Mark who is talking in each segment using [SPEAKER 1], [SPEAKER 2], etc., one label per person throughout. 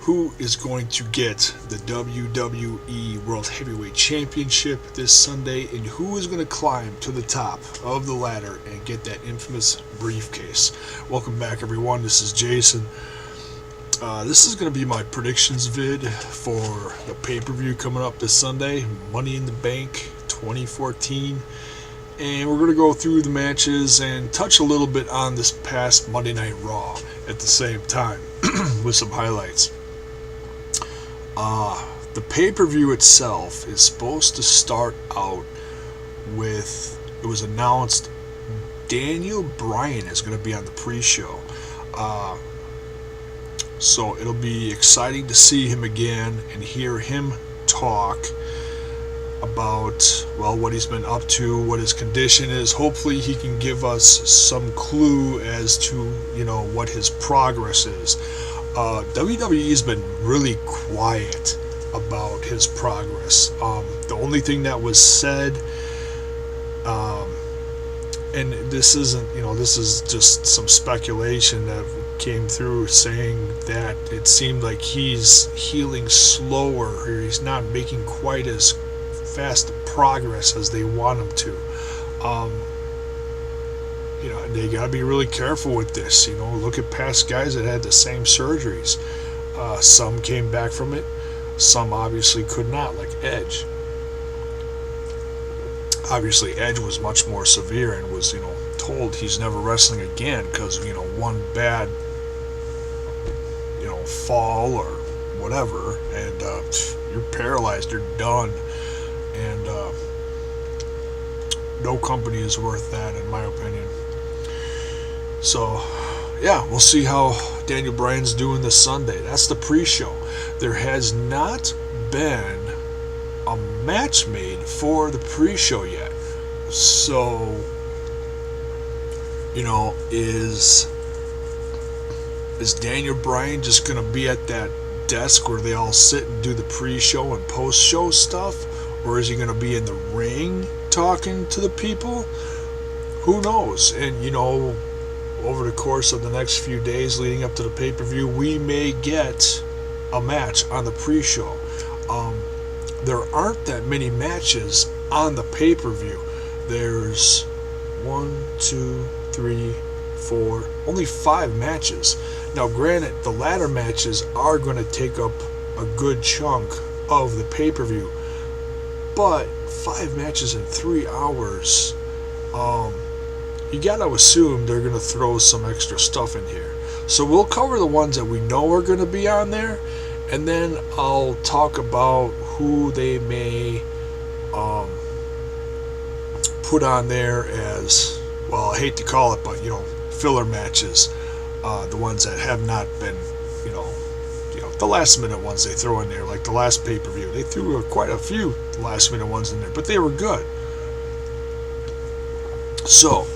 [SPEAKER 1] who is going to get the WWE World Heavyweight Championship this Sunday, and who is going to climb to the top of the ladder and get that infamous briefcase. Welcome back, everyone. This is Jason. This is going to be my predictions vid for the pay-per-view coming up this Sunday, Money in the Bank 2014. And we're going to go through the matches and touch a little bit on this past Monday Night Raw at the same time with some highlights. The pay-per-view itself is supposed to start out with, it was announced Daniel Bryan is going to be on the pre-show. So it'll be exciting to see him again and hear him talk about, well, what he's been up to, what his condition is. Hopefully he can give us some clue as to, what his progress is. WWE's been really quiet about his progress. The only thing that was said, and this isn't, this is just some speculation that came through, saying that it seemed like he's healing slower, or he's not making quite as fast progress as they want him to. They gotta be really careful with this. Look at past guys that had the same surgeries. Some came back from it, some obviously could not, like Edge. Obviously Edge was much more severe and was, told he's never wrestling again because, one bad, fall or whatever, and you're paralyzed, you're done. And no company is worth that, in my opinion. So, yeah, we'll see how Daniel Bryan's doing this Sunday. That's the pre-show. There has not been a match made for the pre-show yet. So, is Daniel Bryan just going to be at that desk where they all sit and do the pre-show and post-show stuff? Or is he going to be in the ring talking to the people? Who knows? And, over the course of the next few days leading up to the pay-per-view, we may get a match on the pre-show. There aren't that many matches on the pay-per-view. There's 1, 2, 3, 4, only 5 matches. Now, granted, the ladder matches are going to take up a good chunk of the pay-per-view, but 5 matches in 3 hours, you gotta assume they're gonna throw some extra stuff in here. So we'll cover the ones that we know are gonna be on there, and then I'll talk about who they may put on there as, well, I hate to call it, but filler matches. The ones that have not been, the last minute ones they throw in there, like the last pay-per-view. They threw quite a few last minute ones in there, but they were good. So,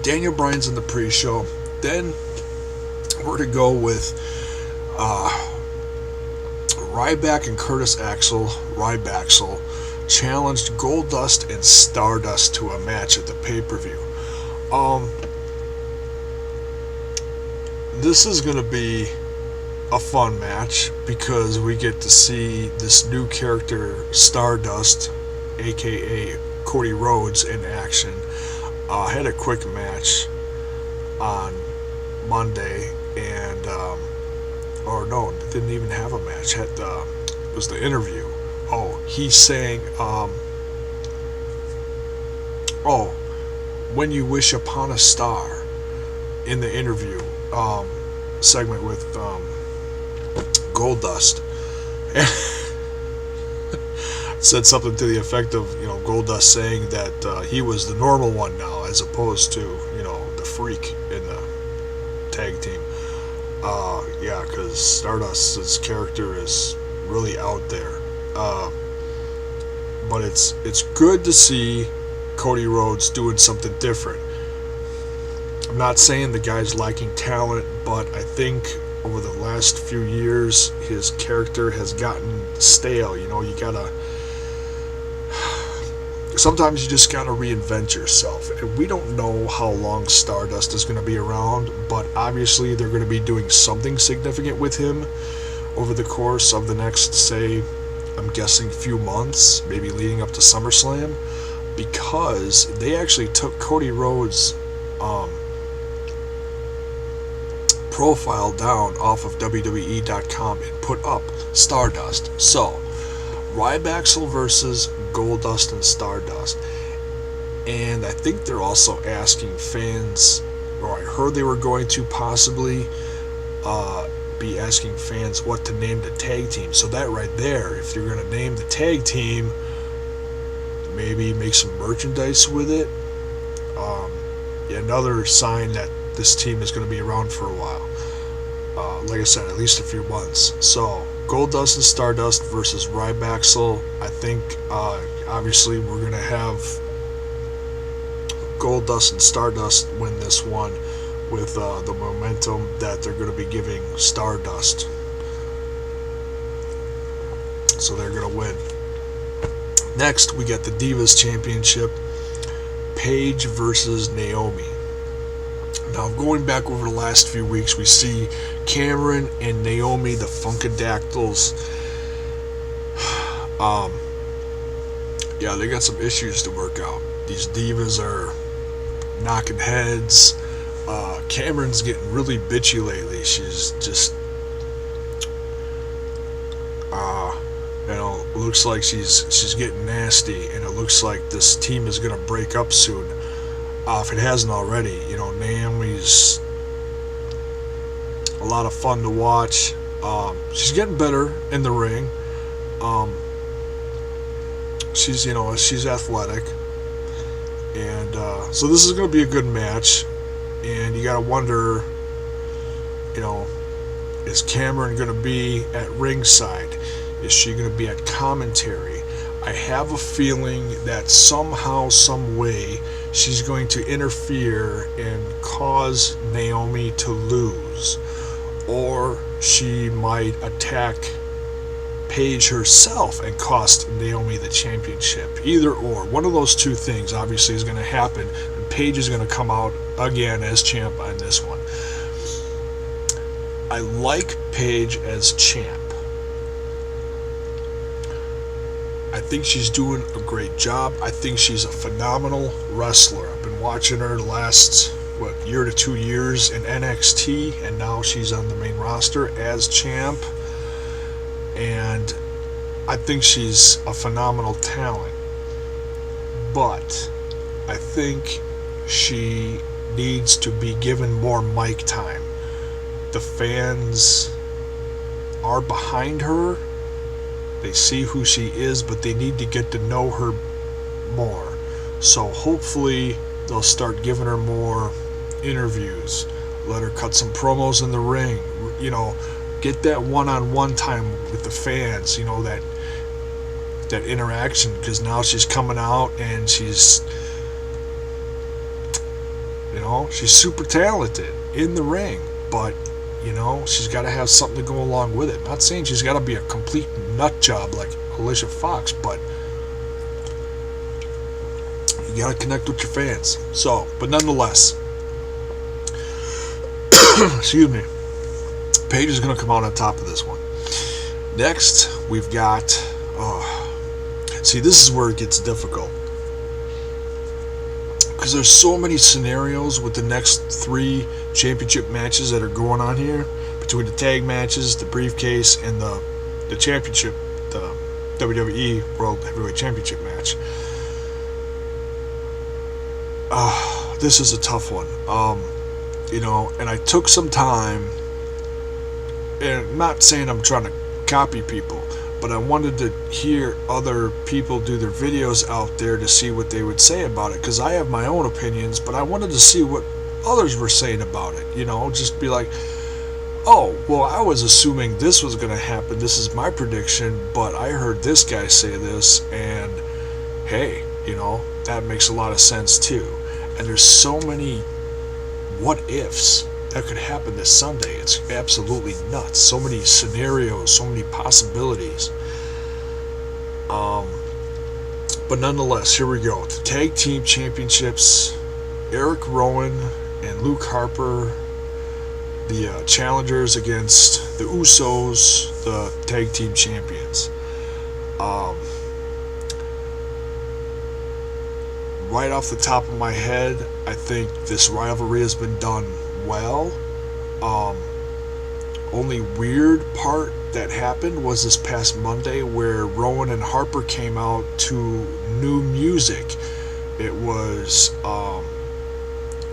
[SPEAKER 1] Daniel Bryan's in the pre-show. Then we're to go with Ryback and Curtis Axel. Rybaxel challenged Goldust and Stardust to a match at the pay-per-view. This is going to be a fun match because we get to see this new character, Stardust, aka Cody Rhodes, in action. Had a quick match on Monday, and or no, didn't even have a match. It was the interview. He's saying, when you wish upon a star, in the interview segment with Goldust. Said something to the effect of, Goldust saying that he was the normal one now, as opposed to, the freak in the tag team. Yeah, because Stardust's character is really out there. But it's good to see Cody Rhodes doing something different. I'm not saying the guy's lacking talent, but I think over the last few years his character has gotten stale. You gotta, sometimes you just gotta reinvent yourself, and we don't know how long Stardust is going to be around, but obviously they're going to be doing something significant with him. over the course of the next, say, I'm guessing few months, maybe leading up to SummerSlam, because they actually took Cody Rhodes' profile down off of WWE.com and put up Stardust. So, Ryback versus Goldust and Stardust. And I think they're also asking fans, or I heard they were going to possibly be asking fans what to name the tag team. So that right there, if you're going to name the tag team, maybe make some merchandise with it. Another sign that this team is going to be around for a while. Like I said, at least a few months. So, Goldust and Stardust versus Ryback. I think, obviously, we're going to have Goldust and Stardust win this one with the momentum that they're going to be giving Stardust. So they're going to win. Next, we got the Divas Championship. Paige versus Naomi. Now, going back over the last few weeks, we see Cameron and Naomi, the Funkadactyls. They got some issues to work out. These divas are knocking heads. Cameron's getting really bitchy lately. She's just, looks like she's getting nasty, and it looks like this team is gonna break up soon. If it hasn't already, Naomi's a lot of fun to watch. She's getting better in the ring. She's athletic, and so this is going to be a good match. And you got to wonder, is Cameron going to be at ringside? Is she going to be at commentary? I have a feeling that somehow, some way, she's going to interfere and cause Naomi to lose. Or she might attack Paige herself and cost Naomi the championship. Either or. One of those two things obviously is going to happen, and Paige is going to come out again as champ on this one. I like Paige as champ. I think she's doing a great job. I think she's a phenomenal wrestler. I've been watching her the last, year to 2 years in NXT, and now she's on the main roster as champ. And I think she's a phenomenal talent. But I think she needs to be given more mic time. The fans are behind her. They see who she is, but they need to get to know her more. So hopefully they'll start giving her more interviews. Let her cut some promos in the ring. Get that one-on-one time with the fans. That interaction, because now she's coming out and she's super talented in the ring, but she's got to have something to go along with it. Not saying she's got to be a complete nut job like Alicia Fox, but you got to connect with your fans. So, but nonetheless, excuse me, Paige is going to come out on top of this one. Next, we've got, this is where it gets difficult, because there's so many scenarios with the next 3 championship matches that are going on here, between the tag matches, the briefcase, and the championship, the WWE World Heavyweight Championship match. This is a tough one. And I took some time, and I'm not saying I'm trying to copy people, but I wanted to hear other people do their videos out there to see what they would say about it, because I have my own opinions, but I wanted to see what others were saying about it. Just be like, oh, well, I was assuming this was going to happen, this is my prediction, but I heard this guy say this, and hey, that makes a lot of sense too. And there's so many what ifs that could happen this Sunday. It's absolutely nuts. So many scenarios, so many possibilities. But nonetheless, here we go. The Tag Team Championships, Eric Rowan and Luke Harper, the challengers against the Usos, the tag team champions. Um, right off the top of my head, I think this rivalry has been done well. Um, only weird part that happened was this past Monday where Rowan and Harper came out to new music. It was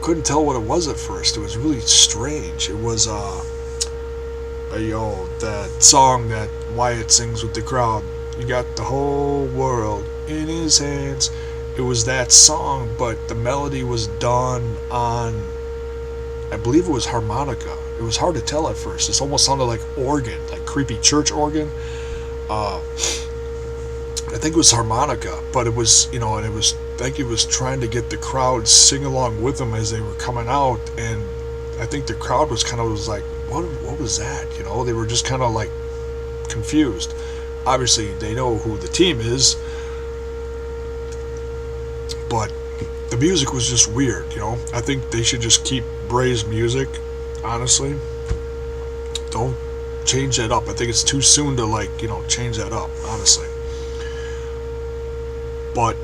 [SPEAKER 1] couldn't tell what it was at first. It was really strange. It was that song that Wyatt sings with the crowd. You got the whole world in his hands. It was that song, but the melody was done on, I believe it was harmonica. It was hard to tell at first. It almost sounded like organ, like creepy church organ. I think it was harmonica, but it was, and it was, I think he was trying to get the crowd sing along with them as they were coming out, and I think the crowd was like, what was that? They were just kind of like confused. Obviously, they know who the team is, but the music was just weird. I think they should just keep Bray's music. Honestly, don't change that up. I think it's too soon to change that up. Honestly, but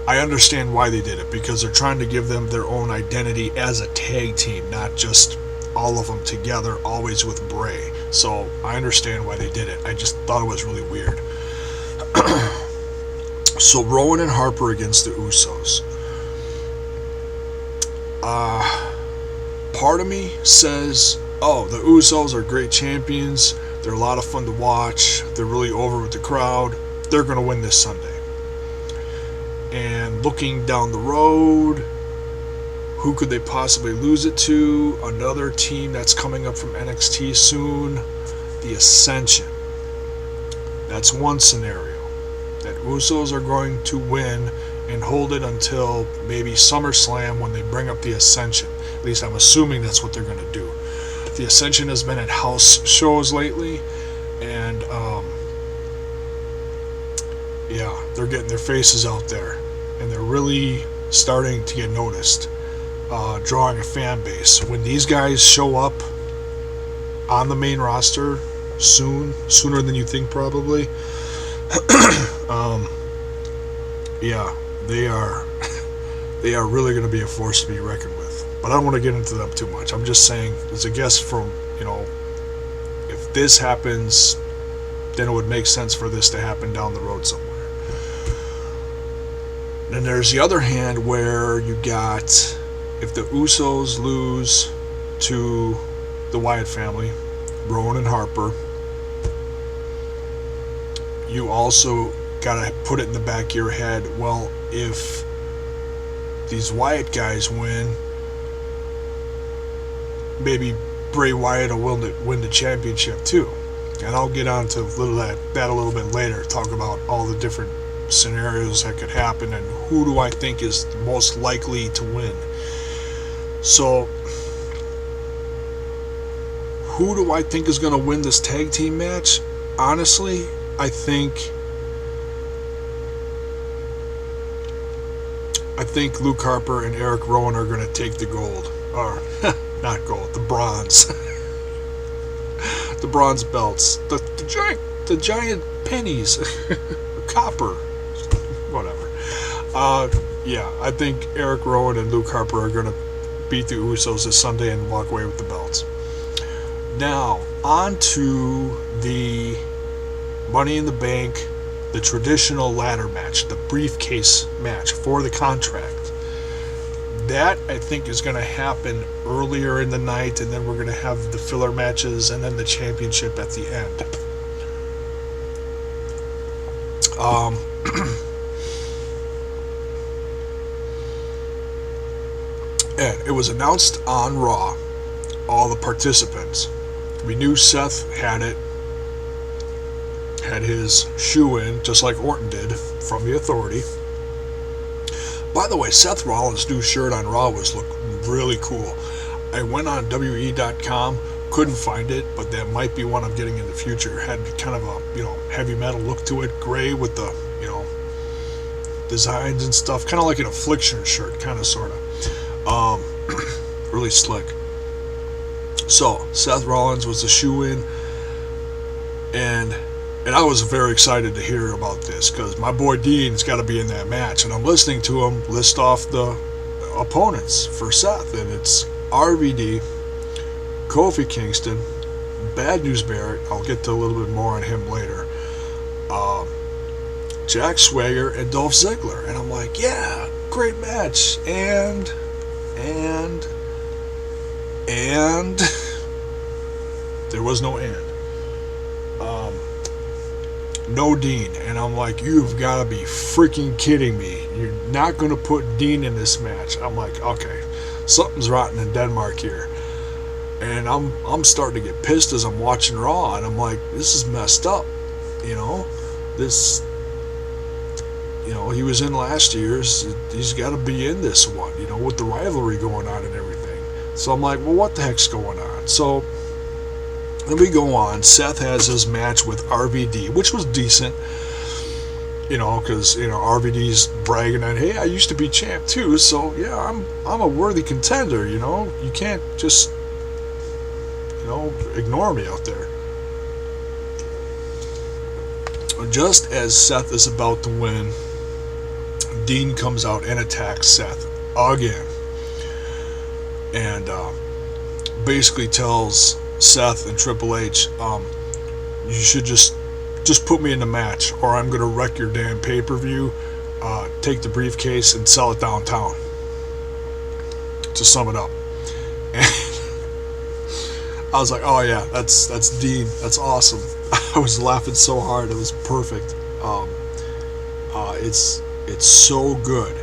[SPEAKER 1] I understand why they did it, because they're trying to give them their own identity as a tag team, not just all of them together, always with Bray. So I understand why they did it. I just thought it was really weird. So Rowan and Harper against the Usos. Part of me says, oh, the Usos are great champions. They're a lot of fun to watch. They're really over with the crowd. They're going to win this Sunday. And looking down the road, who could they possibly lose it to? Another team that's coming up from NXT soon, the Ascension. That's one scenario. That Usos are going to win and hold it until maybe SummerSlam when they bring up the Ascension. At least I'm assuming that's what they're going to do. The Ascension has been at house shows lately, and they're getting their faces out there, and they're really starting to get noticed, drawing a fan base. When these guys show up on the main roster sooner than you think probably, they are really going to be a force to be reckoned with. But I don't want to get into them too much. I'm just saying, as a guess from, if this happens, then it would make sense for this to happen down the road somewhere. Then there's the other hand where you got, if the Usos lose to the Wyatt family, Rowan and Harper, you also got to put it in the back of your head, well, if these Wyatt guys win, maybe Bray Wyatt will win the championship too. And I'll get on to that a little bit later, talk about all the different scenarios that could happen and who do I think is most likely to win. So, who do I think is going to win this tag team match? Honestly, I think Luke Harper and Eric Rowan are going to take the gold. Or, not gold, the bronze. The bronze belts. The giant pennies. Copper. Whatever. I think Eric Rowan and Luke Harper are going to beat the Usos this Sunday and walk away with the belts. Now, on to the Money in the Bank, the traditional ladder match, the briefcase match for the contract. That, I think, is going to happen earlier in the night, and then we're going to have the filler matches and then the championship at the end. And it was announced on Raw, all the participants. We knew Seth had his shoe in, just like Orton did, from the Authority. By the way, Seth Rollins' new shirt on Raw looked really cool. I went on WWE.com, couldn't find it, but that might be one I'm getting in the future. It had kind of a, heavy metal look to it, gray with the, designs and stuff, kind of like an Affliction shirt, kind of, sort of. Really slick. So, Seth Rollins was the shoe-in. And I was very excited to hear about this because my boy Dean's got to be in that match. And I'm listening to him list off the opponents for Seth, and it's RVD, Kofi Kingston, Bad News Barrett. I'll get to a little bit more on him later. Jack Swagger and Dolph Ziggler. And I'm like, yeah, great match. And there was no and. No Dean. And I'm like, you've got to be freaking kidding me. You're not going to put Dean in this match. I'm like, okay, something's rotten in Denmark here. And I'm starting to get pissed as I'm watching Raw, and I'm like, this is messed up. This, he was in last year's. He's got to be in this one, with the rivalry going on and everything. So I'm like, well, what the heck's going on? So then we go on. Seth has his match with RVD, which was decent, because RVD's bragging on, hey, I used to be champ too, so yeah, I'm a worthy contender. You can't just ignore me out there. Just as Seth is about to win, Dean comes out and attacks Seth again, and basically tells Seth and Triple H, you should just put me in the match, or I'm gonna wreck your damn pay-per-view, take the briefcase and sell it downtown. To sum it up. And I was like, oh yeah, that's Dean. That's awesome. I was laughing so hard. It was perfect. It's so good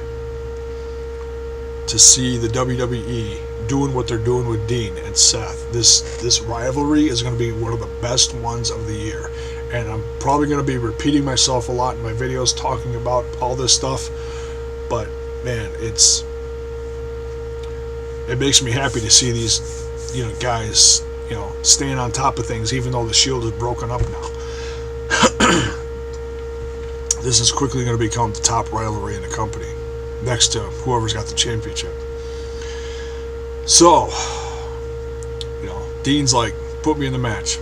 [SPEAKER 1] to see the WWE doing what they're doing with Dean and Seth. This rivalry is going to be one of the best ones of the year, and I'm probably going to be repeating myself a lot in my videos talking about all this stuff, but man, it makes me happy to see these guys staying on top of things, even though the Shield is broken up now. This is quickly going to become the top rivalry in the company, next to whoever's got the championship. So, Dean's like, put me in the match.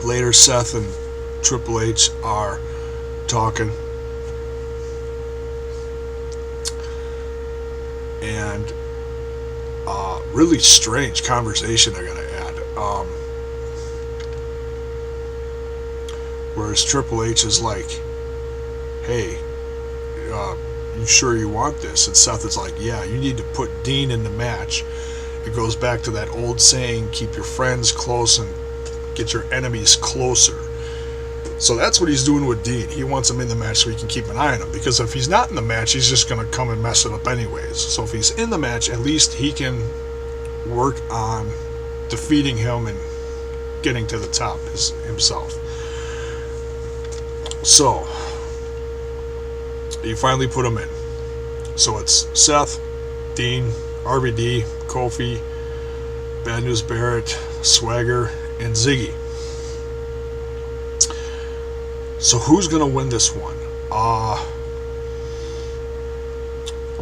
[SPEAKER 1] Later, Seth and Triple H are talking, and really strange conversation I gotta add. Whereas Triple H is like, hey, you sure you want this? And Seth is like, yeah, you need to put Dean in the match. It goes back to that old saying, keep your friends close and get your enemies closer. So that's what he's doing with Dean. He wants him in the match so he can keep an eye on him, because if he's not in the match, he's just going to come and mess it up anyways. So if he's in the match, at least he can work on defeating him and getting to the top himself. So you finally put him in. So it's Seth, Dean, RVD, Kofi, Bad News Barrett, Swagger, and Ziggy. So who's going to win this one? A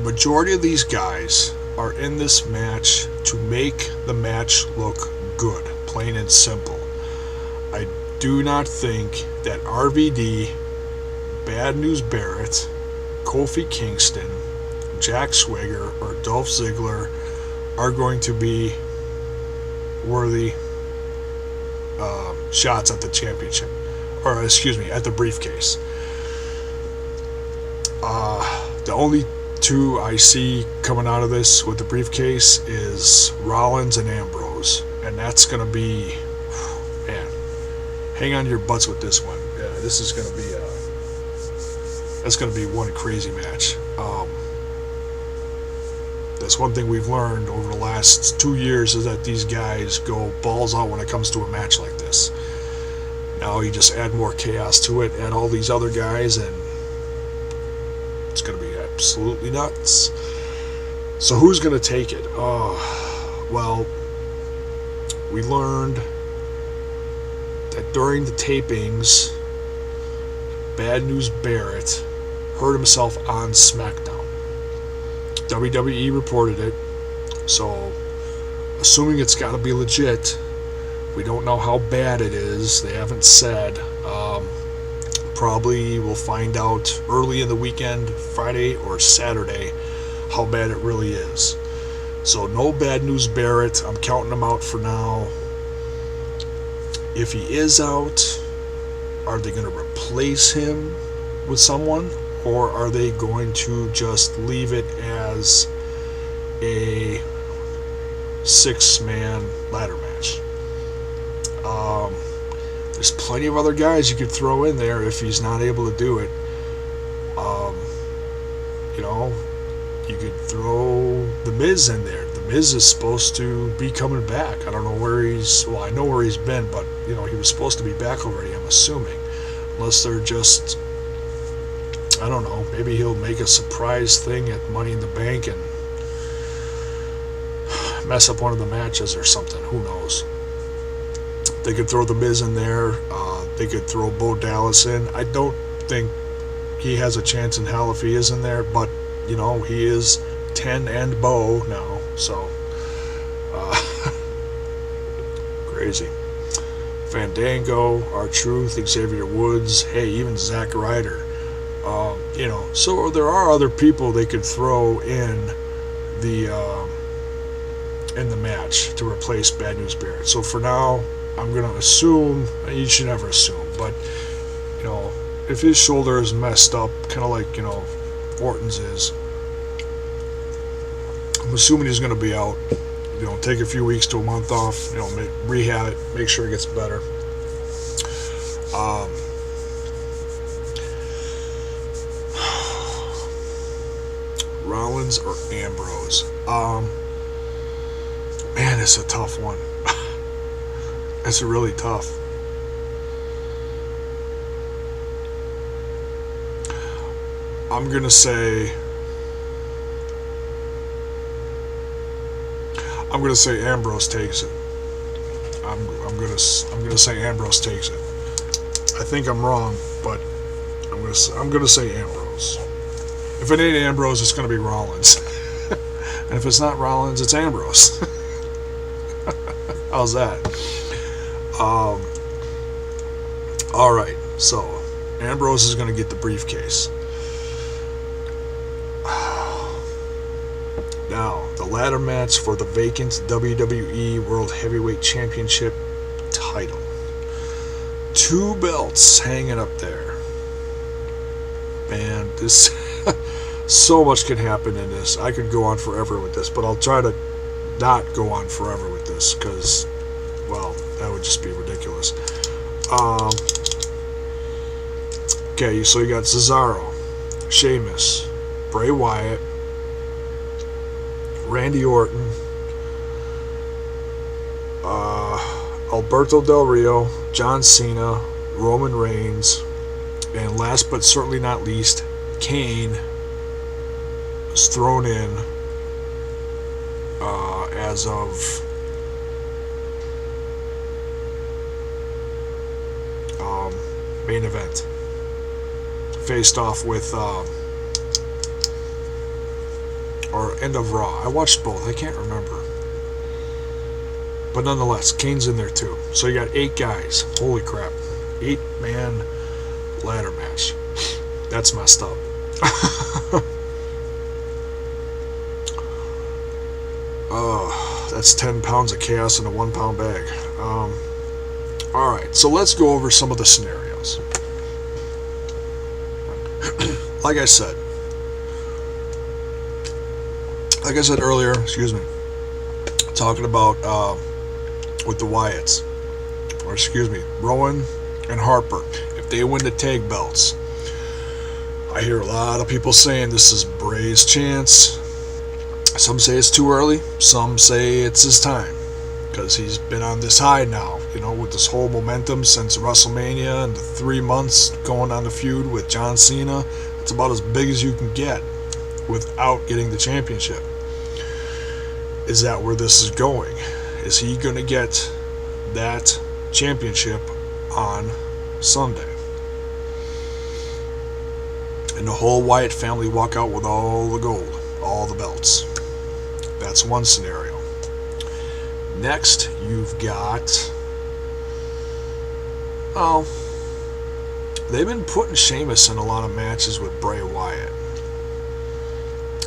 [SPEAKER 1] majority of these guys are in this match to make the match look good, plain and simple. I do not think that RVD, Bad News Barrett, Kofi Kingston, Jack Swagger, or Dolph Ziggler are going to be worthy shots at the championship, or excuse me, at the briefcase. The only two I see coming out of this with the briefcase is Rollins and Ambrose, and that's going to be, man, hang on to your butts with this one. This is going to be that's going to be one crazy match. That's one thing we've learned over the last 2 years, is that these guys go balls out when it comes to a match like this. Now you just add more chaos to it, add all these other guys, and it's going to be absolutely nuts. So who's going to take it? Well, we learned that during the tapings, Bad News Barrett hurt himself on SmackDown. WWE reported it, so assuming it's got to be legit, We don't know how bad it is. They haven't said. Probably we'll find out early in the weekend, Friday or Saturday, how bad it really is. So no bad news Barrett. I'm counting him out for now. If he is out, are they going to replace him with someone? Or are they going to just leave it as a 6-man ladder match? There's plenty of other guys you could throw in there if he's not able to do it. You know, you could throw The Miz in there. The Miz is supposed to be coming back. I don't know where he's... Well, I know where he's been, but, you know, he was supposed to be back already, I'm assuming. Unless they're just... I don't know. Maybe he'll make a surprise thing at Money in the Bank and mess up one of the matches or something. Who knows? They could throw The Miz in there. They could throw Bo Dallas in. I don't think he has a chance in hell if he is in there, but, you know, he is 10 and Bo now, so crazy. Fandango, R-Truth, Xavier Woods, hey, even Zack Ryder. You know, so there are other people they could throw in the match to replace Bad News Barrett. So for now, I'm going to assume, you should never assume, but, you know, if his shoulder is messed up, kind of like, you know, Orton's is, I'm assuming he's going to be out. You know, take a few weeks to a month off, you know, rehab it, make sure it gets better. Rollins or Ambrose? Man, it's a tough one. It's really tough. I'm gonna say Ambrose takes it. I'm gonna say Ambrose takes it. I think I'm wrong, but I'm gonna say Ambrose. If it ain't Ambrose, it's gonna be Rollins. And if it's not Rollins, it's Ambrose. How's that? Alright, so Ambrose is going to get the briefcase. Now, the ladder match for the vacant WWE World Heavyweight Championship title. 2 belts hanging up there. Man, this... so much can happen in this. I could go on forever with this, but I'll try to not go on forever with this, because, well, that would just be ridiculous. Okay, so you got Cesaro, Sheamus, Bray Wyatt, Randy Orton, Alberto Del Rio, John Cena, Roman Reigns, and last but certainly not least, Kane was thrown in as of main event. Faced off with or end of Raw. I watched both. I can't remember. But nonetheless, Kane's in there too. So you got 8 guys. Holy crap. 8-man ladder match. That's messed up. Oh, that's 10 pounds of chaos in a 1-pound bag. Alright, so let's go over some of the scenarios. Like I said earlier, talking about with the Wyatts, or Rowan and Harper, if they win the tag belts, I hear a lot of people saying this is Bray's chance. Some say it's too early, some say it's his time, because he's been on this high now, you know, with this whole momentum since WrestleMania and the 3 months going on the feud with John Cena. It's about as big as you can get without getting the championship. Is that where this is going? Is he going to get that championship on Sunday? And the whole Wyatt family walk out with all the gold, all the belts. That's one scenario. Next, you've got Oh, they've been putting Sheamus in a lot of matches with Bray Wyatt.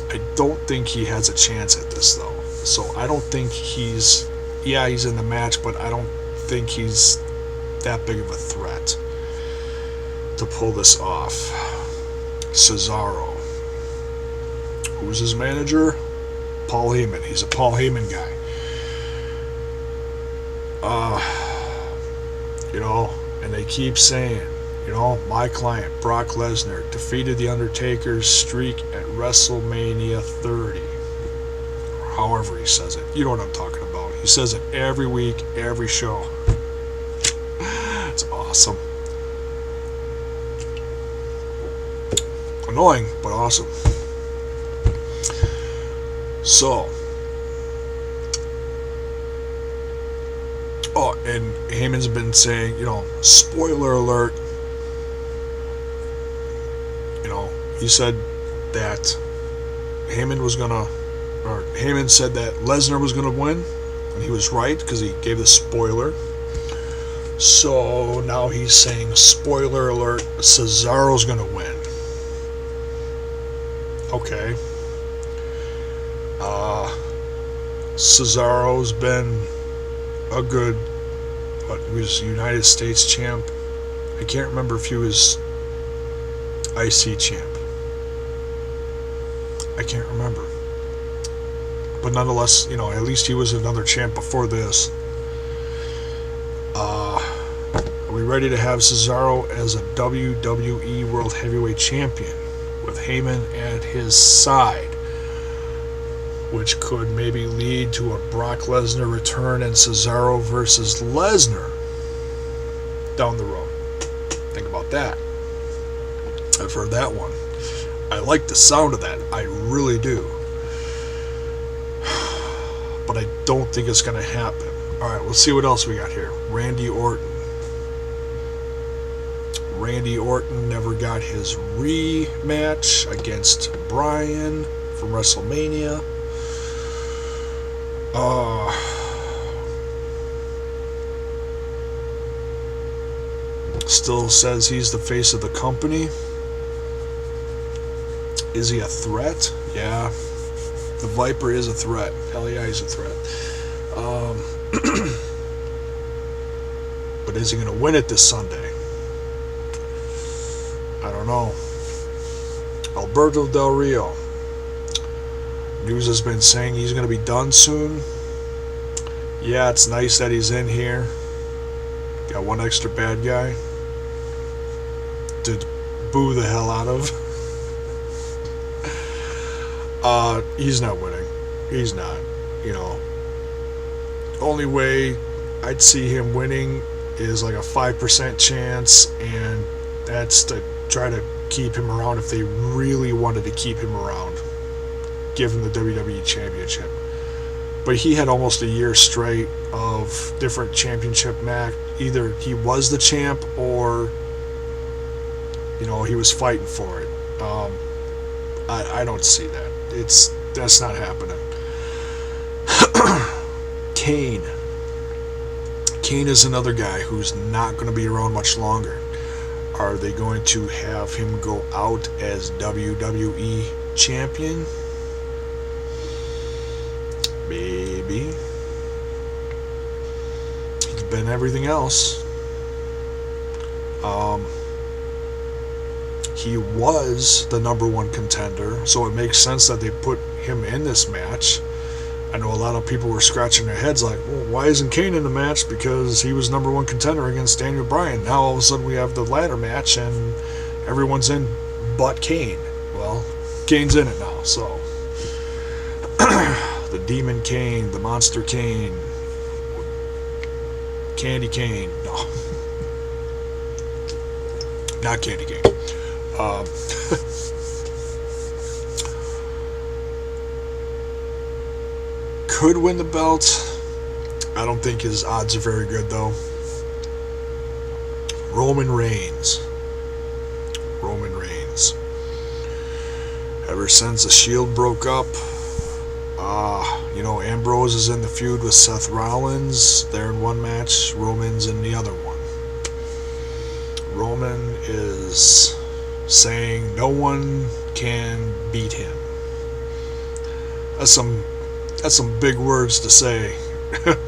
[SPEAKER 1] I don't think he has a chance at this though. So I don't think he's in the match, but I don't think he's that big of a threat to pull this off. Cesaro. Who's his manager? Paul Heyman. He's a Paul Heyman guy. And they keep saying, my client, Brock Lesnar, defeated The Undertaker's streak at WrestleMania 30. However he says it. You know what I'm talking about. He says it every week, every show. It's awesome. Annoying, but awesome. So, and Heyman's been saying, spoiler alert, he said that Heyman said that Lesnar was gonna win, and he was right because he gave the spoiler. So now he's saying, spoiler alert, Cesaro's gonna win. Okay. Cesaro's been a good, he was United States champ. I can't remember if he was IC champ. I can't remember. But nonetheless, at least he was another champ before this. Are we ready to have Cesaro as a WWE World Heavyweight Champion with Heyman at his side, which could maybe lead to a Brock Lesnar return and Cesaro versus Lesnar down the road? Think about that. I've heard that one. I like the sound of that. I really do. But I don't think it's going to happen. Alright, let's see what else we got here. Randy Orton. Randy Orton never got his rematch against Bryan from WrestleMania. Still says he's the face of the company. Is he a threat? Yeah. The Viper is a threat. Hell yeah, he's a threat. But is he going to win it this Sunday? I don't know. Alberto Del Rio. News has been saying he's going to be done soon. Yeah, it's nice that he's in here. Got one extra bad guy to boo the hell out of. He's not winning. He's not. Only way I'd see him winning is like a 5% chance, and that's to try to keep him around if they really wanted to keep him around. Give him the WWE Championship. But he had almost a year straight of different championship match. Either he was the champ or, he was fighting for it. I don't see that. That's not happening. Kane. Kane is another guy who's not going to be around much longer. Are they going to have him go out as WWE champion? Maybe. He's been everything else. He was the number one contender, so it makes sense that they put him in this match. I know a lot of people were scratching their heads like, well, why isn't Kane in the match? Because he was number one contender against Daniel Bryan. Now all of a sudden we have the ladder match and everyone's in but Kane. Well, Kane's in it now, so. The Demon Kane, the Monster Kane, Candy Kane. No. Not Candy Cane. Could win the belt. I don't think his odds are very good, though. Roman Reigns. Roman Reigns. Ever since the Shield broke up, Ambrose is in the feud with Seth Rollins. They're in one match. Roman's in the other one. Roman is saying no one can beat him. That's some big words to say,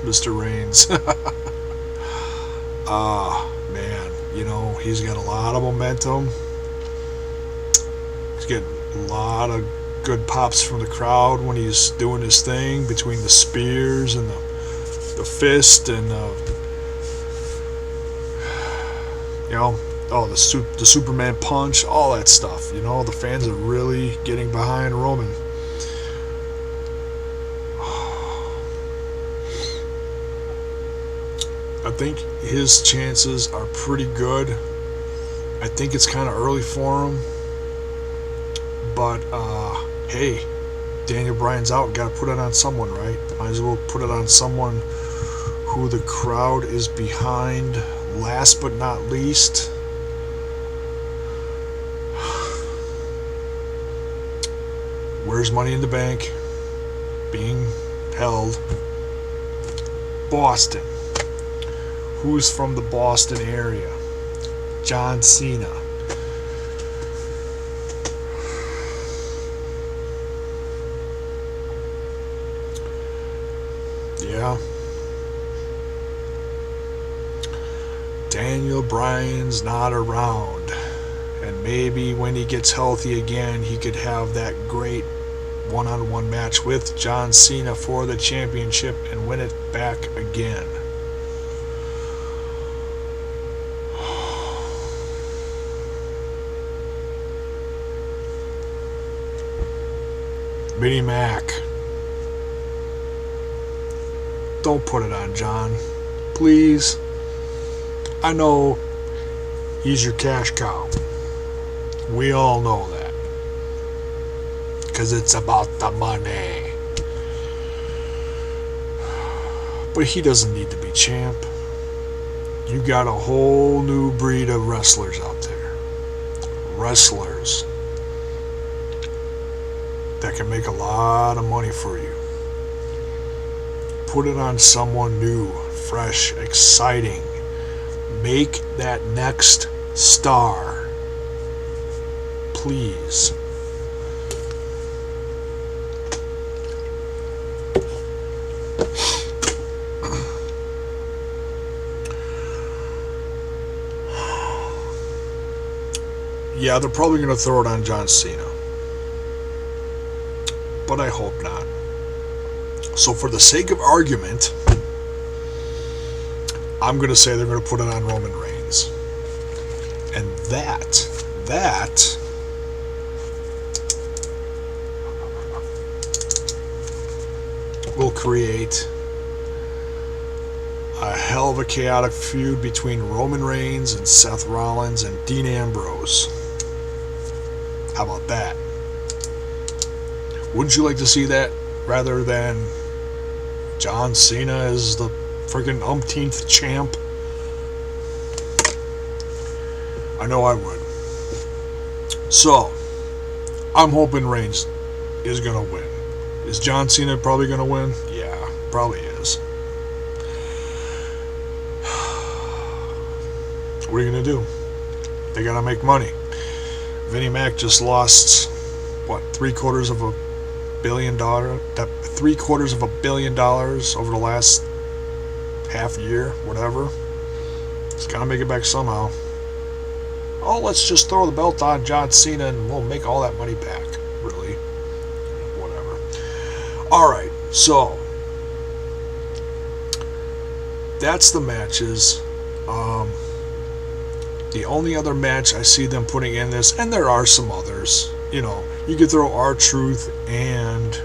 [SPEAKER 1] Mr. Reigns. Man, you know, he's got a lot of momentum. He's getting a lot of good pops from the crowd when he's doing his thing between the spears and the fist and you know, the Superman punch, all that stuff. You know, the fans are really getting behind Roman. I think his chances are pretty good. I think it's kind of early for him. But, hey, Daniel Bryan's out. Got to put it on someone, right? Might as well put it on someone who the crowd is behind. Last but not least, where's Money in the Bank being held? Boston. Who's from the Boston area? John Cena. Yeah. Daniel Bryan's not around. And maybe when he gets healthy again, he could have that great one-on-one match with John Cena for the championship and win it back again. Vinnie Mac. Don't put it on John. Please. I know he's your cash cow. We all know that. Because it's about the money. But he doesn't need to be champ. You got a whole new breed of wrestlers out there. Wrestlers that can make a lot of money for you. Put it on someone new, fresh, exciting. Make that next star. Please. Yeah, they're probably going to throw it on John Cena. But I hope not. So for the sake of argument, I'm going to say they're going to put it on Roman Reigns. And that will create a hell of a chaotic feud between Roman Reigns and Seth Rollins and Dean Ambrose. How about that? Wouldn't you like to see that rather than John Cena as the friggin' umpteenth champ? I know I would. So, I'm hoping Reigns is going to win. Is John Cena probably going to win? Yeah, probably is. What are you going to do? They got to make money. Vinnie Mac just lost, what, $750 million over the last half year, whatever. He's got to make it back somehow. Oh, let's just throw the belt on John Cena and we'll make all that money back. Really? Whatever. Alright, so that's the matches. The only other match I see them putting in this, and there are some others, you know, you could throw R-Truth and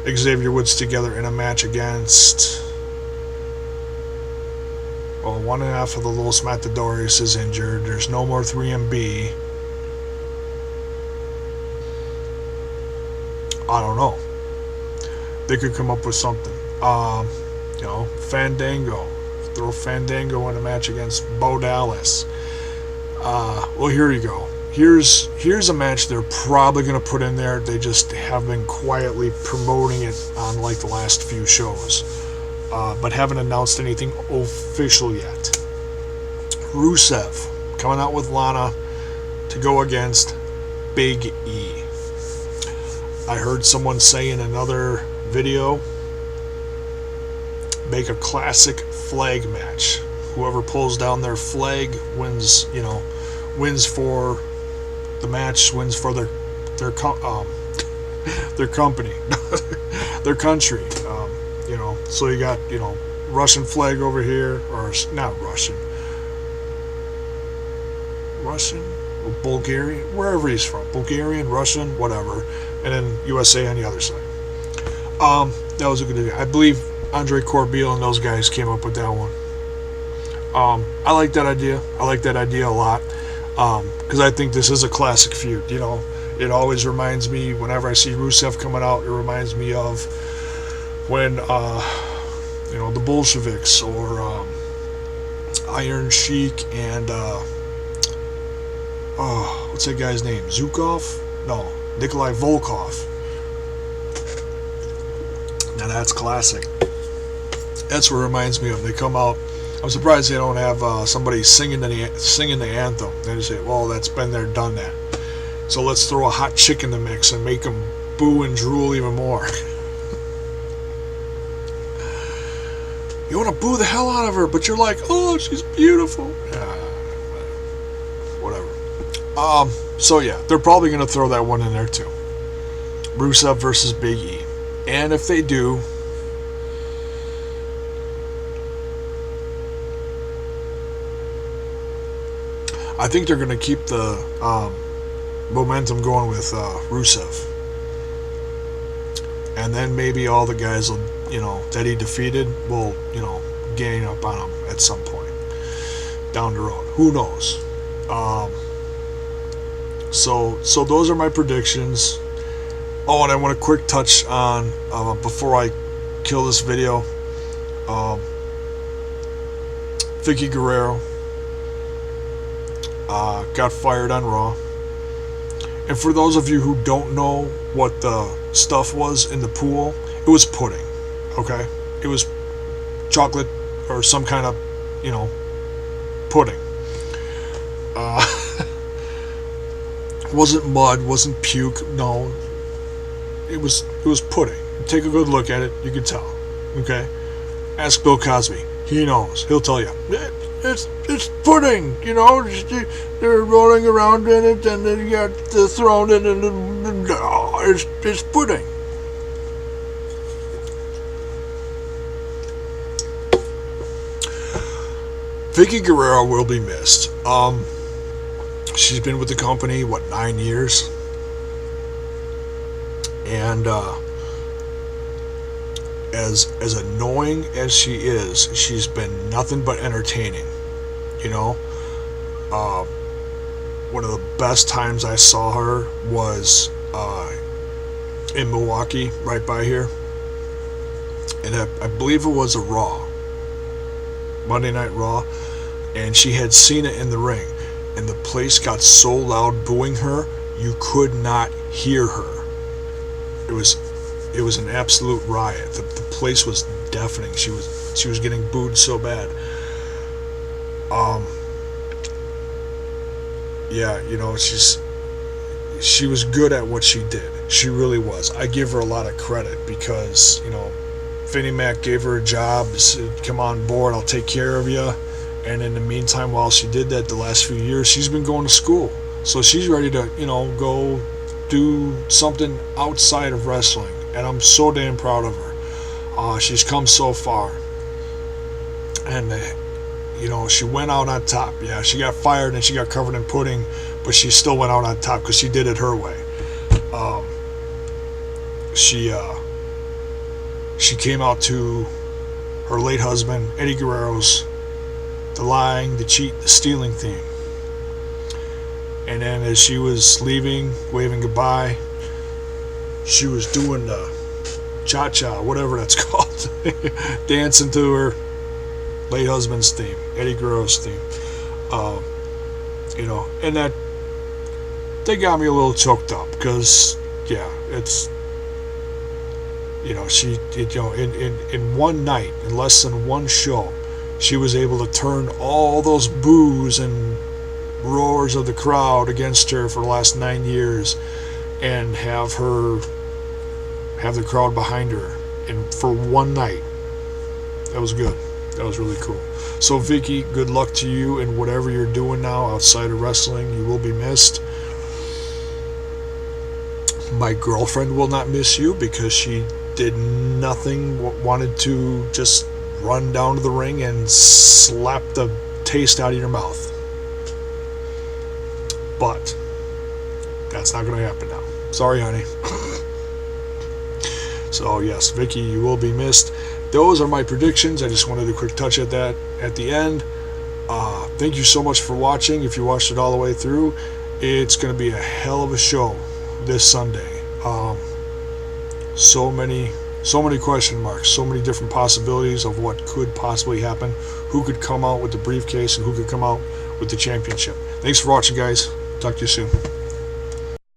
[SPEAKER 1] Xavier Woods together in a match against, well, one half of the Los Matadores is injured. There's no more 3MB. I don't know. They could come up with something. You know, Fandango. Throw Fandango in a match against Bo Dallas. Well, here you go. Here's a match they're probably going to put in there. They just have been quietly promoting it on like the last few shows, but haven't announced anything official yet. Rusev coming out with Lana to go against Big E. I heard someone say in another video, make a classic flag match. Whoever pulls down their flag wins. Wins for the match. Wins for their their company, their country. So you got Russian flag over here, or not Russian, or Bulgarian, wherever he's from, Bulgarian, Russian, whatever, and then USA on the other side. That was a good idea. I believe Andre Corbeil and those guys came up with that one. I like that idea. I like that idea a lot, because I think this is a classic feud. It always reminds me, whenever I see Rusev coming out, it reminds me of when the Bolsheviks, or Iron Sheik, and what's that guy's name? Zukov? No, Nikolai Volkov. Now that's classic. That's what it reminds me of. They come out. I'm surprised they don't have somebody singing the anthem. They just say, "Well, that's been there, done that." So let's throw a hot chick in the mix and make them boo and drool even more. You want to boo the hell out of her, but you're like, "Oh, she's beautiful." Whatever. So yeah, they're probably going to throw that one in there too. Rusev versus Big E. And if they do, I think they're going to keep the momentum going with Rusev. And then maybe all the guys will, that he defeated will, gain up on him at some point down the road. Who knows? So those are my predictions. Oh, and I want a quick touch on, before I kill this video, Vicky Guerrero got fired on Raw. And for those of you who don't know what the stuff was in the pool, it was pudding, okay? It was chocolate or some kind of, pudding. Wasn't mud, wasn't puke, no. It was pudding. Take a good look at it, you can tell, okay? Ask Bill Cosby. He knows. He'll tell you. It's pudding, they're rolling around in it, and then you got thrown in it, and it's pudding. Vicky Guerrero will be missed. She's been with the company, 9 years? And as annoying as she is, she's been nothing but entertaining. One of the best times I saw her was in Milwaukee, right by here, and I believe it was a Raw, Monday Night Raw, and she had Cena in the ring, and the place got so loud booing her, you could not hear her. It was an absolute riot. The place was deafening. She was getting booed so bad. Yeah, she was good at what she did. She really was. I give her a lot of credit because, Vinnie Mac gave her a job, said, "Come on board, I'll take care of you." And in the meantime, while she did that, the last few years, she's been going to school. So she's ready to, go do something outside of wrestling. And I'm so damn proud of her. She's come so far. And, she went out on top. Yeah, she got fired and she got covered in pudding, but she still went out on top because she did it her way. She came out to her late husband, Eddie Guerrero's The Lying, the Cheat, the Stealing theme. And then as she was leaving, waving goodbye, she was doing the cha-cha, whatever that's called, dancing to her late husband's theme, Eddie Guerrero's theme. And that, they got me a little choked up because, yeah, it's, in one night, in less than one show, she was able to turn all those boos and roars of the crowd against her for the last 9 years and have the crowd behind her, and for one night. That was good. That was really cool. So Vicky, good luck to you in whatever you're doing now outside of wrestling. You will be missed. My girlfriend will not miss you because she did nothing, wanted to just run down to the ring and slap the taste out of your mouth. But that's not going to happen now. Sorry, honey. So yes, Vicky, you will be missed. Those are my predictions. I just wanted a quick touch at that at the end. Thank you so much for watching. If you watched it all the way through, it's going to be a hell of a show this Sunday. So many question marks, so many different possibilities of what could possibly happen, who could come out with the briefcase and who could come out with the championship. Thanks for watching, guys. Talk to you soon.